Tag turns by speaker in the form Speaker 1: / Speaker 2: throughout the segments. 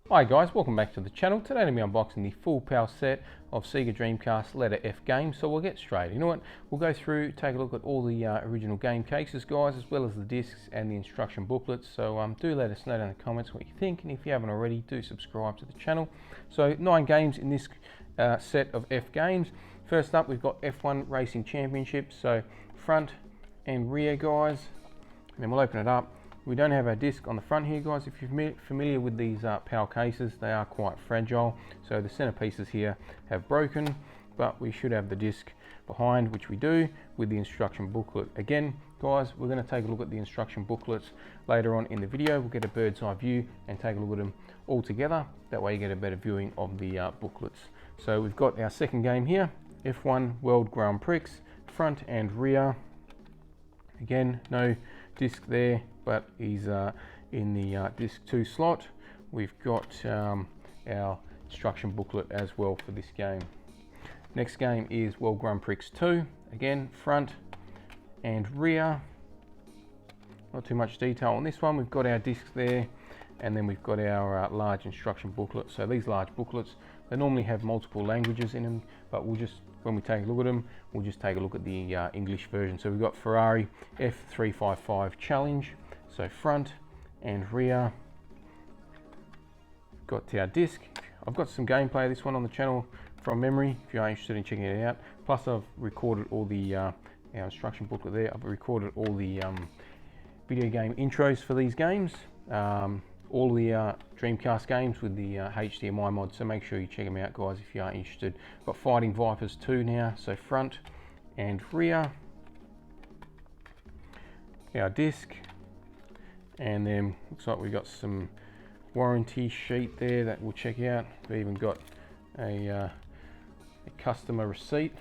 Speaker 1: Hi guys, welcome back to the channel. Today I'm going to be unboxing the full power set of Sega Dreamcast letter F games, so we'll get straight into it. We'll go through, take a look at all the original game cases guys, as well as the discs and the instruction booklets. So do let us know down in the comments what you think, and if you haven't already, do subscribe to the channel. So 9 games in this set of F games. First up we've got F1 Racing Championship, so front and rear guys, and then we'll open it up. We don't have our disc on the front here guys. If you're familiar with these power cases, they are quite fragile, so the center pieces here have broken, but we should have the disc behind, which we do, with the instruction booklet. Again guys, we're going to take a look at the instruction booklets later on in the video. We'll get a bird's eye view and take a look at them all together. That way you get a better viewing of the booklets. So we've got our second game here, F1 World Grand Prix, front and rear. Again, no disc there, but he's in the disc 2 slot. We've got our instruction booklet as well for this game. Next game is World Grand Prix 2. Again, front and rear. Not too much detail on this one. We've got our discs there, and then we've got our large instruction booklet. So these large booklets, they normally have multiple languages in them, but we'll just, when we take a look at them, we'll just take a look at the English version. So we've got Ferrari F355 Challenge. So front and rear. Got our disc. I've got some gameplay of this one on the channel from memory if you are interested in checking it out. Plus I've recorded all the our instruction booklet there. I've recorded all the video game intros for these games. All the Dreamcast games with the HDMI mod, so make sure you check them out guys if you are interested. Got Fighting Vipers 2 now, so front and rear. Our disc, and then looks like we've got some warranty sheet there that we'll check out. We've even got a customer receipt,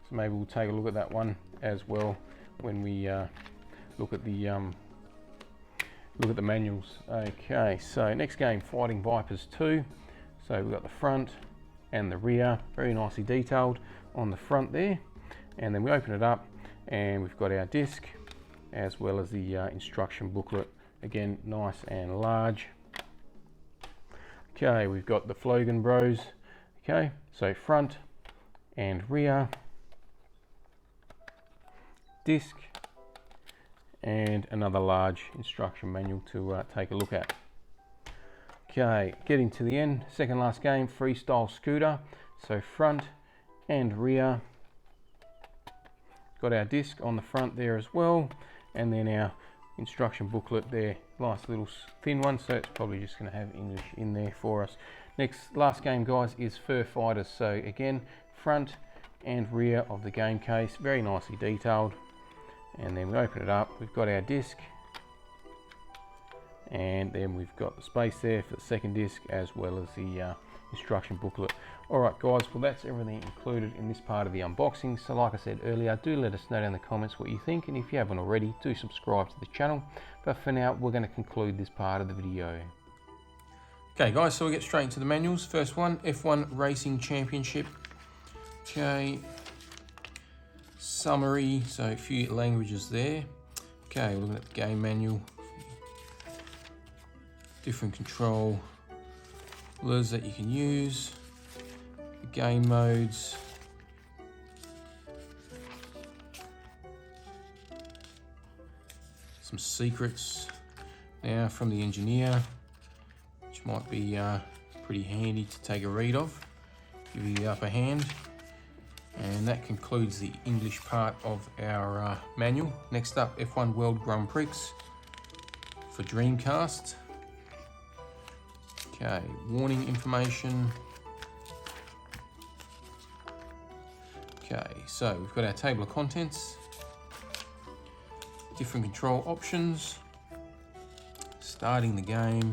Speaker 1: so maybe we'll take a look at that one as well when we look at the manuals. Okay, so next game, Fighting Vipers 2. So we've got the front and the rear, very nicely detailed on the front there. And then we open it up and we've got our disc as well as the instruction booklet. Again, nice and large. Okay, we've got the Flogan Bros. Okay, so front and rear, disc, and another large instruction manual to take a look at. Okay, getting to the end, second last game, Freestyle Scooter. So front and rear. Got our disc on the front there as well, and then our instruction booklet there, nice little thin one, so it's probably just going to have English in there for us. Last game guys is Fur Fighters. So again, front and rear of the game case, very nicely detailed. And then we open it up, we've got our disc, and then we've got the space there for the second disc as well as the instruction booklet. Alright guys, well that's everything included in this part of the unboxing. So like I said earlier, do let us know down in the comments what you think, and if you haven't already, do subscribe to the channel. But for now, we're going to conclude this part of the video. Okay guys, so we get straight into the manuals. First one, F1 Racing Championship. Okay, summary, so a few languages there. Okay, we're looking at the game manual. Different controllers that you can use. The game modes. Some secrets now from the engineer, which might be pretty handy to take a read of, give you the upper hand. And that concludes the English part of our manual. Next up, F1 World Grand Prix for Dreamcast. Okay, warning information. Okay, so we've got our table of contents, different control options, starting the game.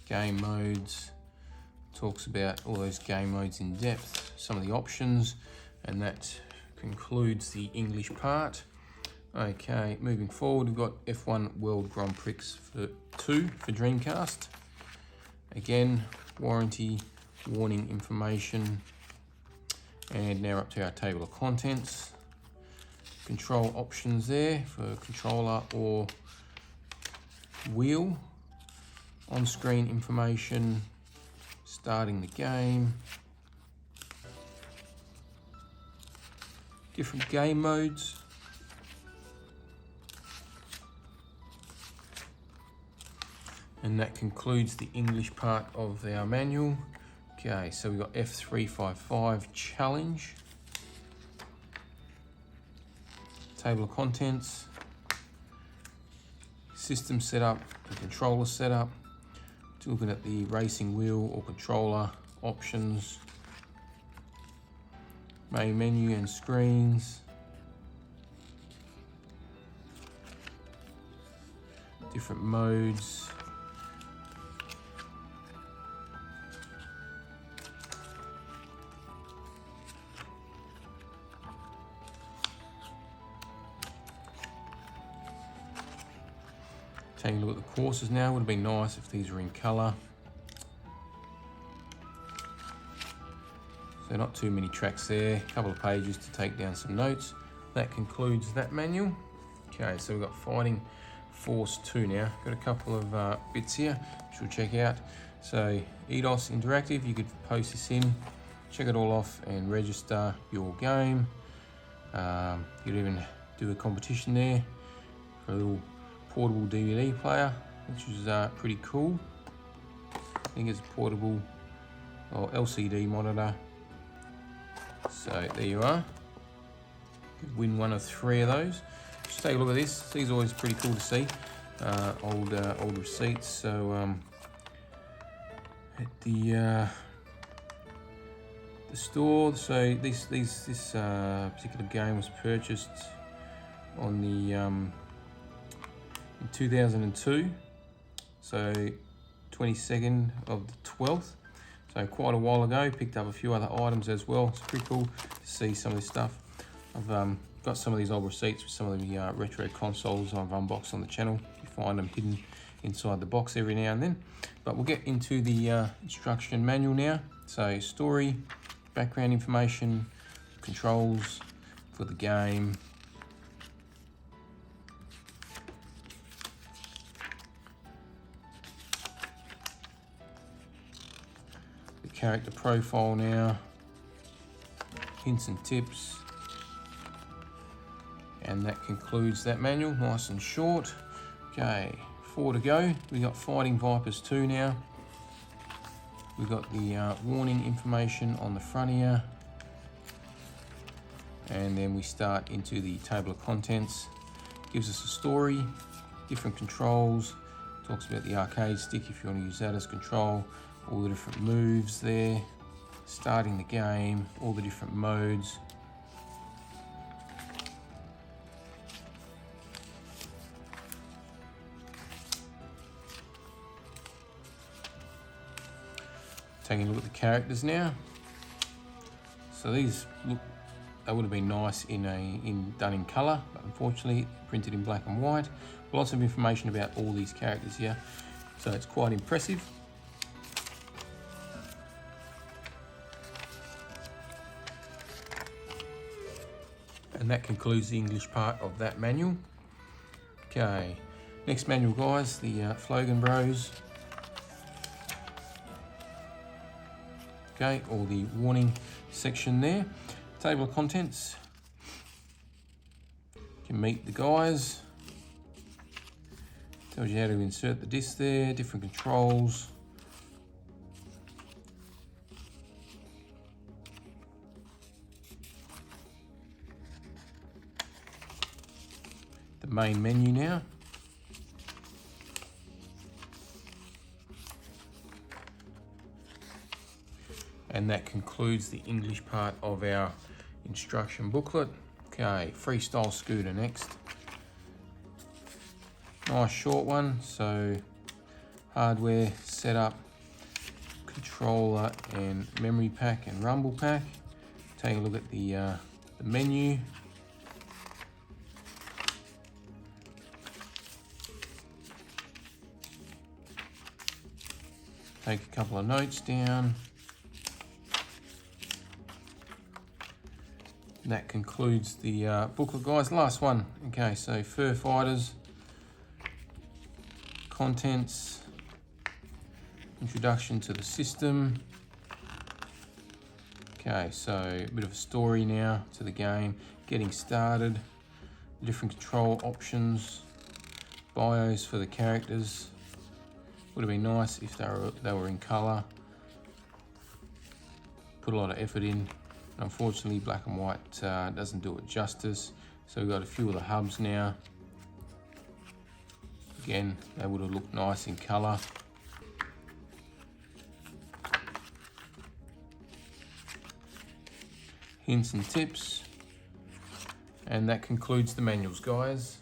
Speaker 1: Game modes, talks about all those game modes in depth, some of the options, and that concludes the English part. Okay, moving forward, we've got F1 World Grand Prix for 2 for Dreamcast. Again, warranty, warning information, And now up to our table of contents. Control options there for controller or wheel. On-screen information, starting the game. Different game modes. And that concludes the English part of our manual. Okay, so we've got F355 challenge. Table of contents. System setup and controller setup. Looking at the racing wheel or controller options. Main menu and screens. Different modes. Taking a look at the courses now. Would have been nice if these were in colour. So not too many tracks there. A couple of pages to take down some notes. That concludes that manual. Okay, so we've got Fighting Force 2 now. Got a couple of bits here which we'll check out. So EDOS Interactive, you could post this in, check it all off and register your game. You could even do a competition there for a little portable DVD player, which is pretty cool. I think it's a portable or LCD monitor. So there you are. You could win one of 3 of those. Just take a look at this. These are always pretty cool to see. Old receipts. So at the store. So this particular game was purchased on the in 2002, so 22nd of the 12th, so quite a while ago. Picked up a few other items as well. It's pretty cool to see some of this stuff. I've got some of these old receipts with some of the retro consoles I've unboxed on the channel. You find them hidden inside the box every now and then. But we'll get into the instruction manual now. So story, background information, controls for the game. Character profile now, hints and tips, and that concludes that manual. Nice and short. Okay, 4 to go. We got Fighting Vipers 2 now. We've got the warning information on the front here, and then we start into the table of contents. Gives us a story, different controls, talks about the arcade stick if you want to use that as control. All the different moves there, starting the game, all the different modes. Taking a look at the characters now. So these look, they would have been nice done in colour, but unfortunately printed in black and white. Lots of information about all these characters here, so it's quite impressive. And that concludes the English part of that manual. Okay, next manual, guys, the Flogan Bros. Okay, all the warning section there. Table of contents. You can meet the guys. Tells you how to insert the disc there, different controls. The main menu now. And that concludes the English part of our instruction booklet. Okay, Freestyle Scooter next. Nice short one. So hardware, setup, controller and memory pack and rumble pack. Take a look at the menu. Take a couple of notes down. that concludes the booklet, guys. Last one. Okay, so Fur Fighters, contents, introduction to the system. Okay, so a bit of a story now to the game, getting started, different control options, bios for the characters. Would have been nice if they were in colour. Put a lot of effort in. Unfortunately, black and white doesn't do it justice. So we've got a few of the hubs now. Again, they would have looked nice in colour. Hints and tips. And that concludes the manuals, guys.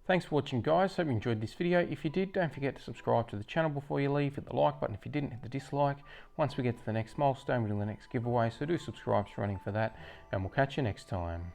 Speaker 1: Thanks for watching, guys. Hope you enjoyed this video. If you did, don't forget to subscribe to the channel before you leave. Hit the like button. If you didn't, hit the dislike. Once we get to the next milestone, we're doing the next giveaway, so do subscribe, running for that, and we'll catch you next time.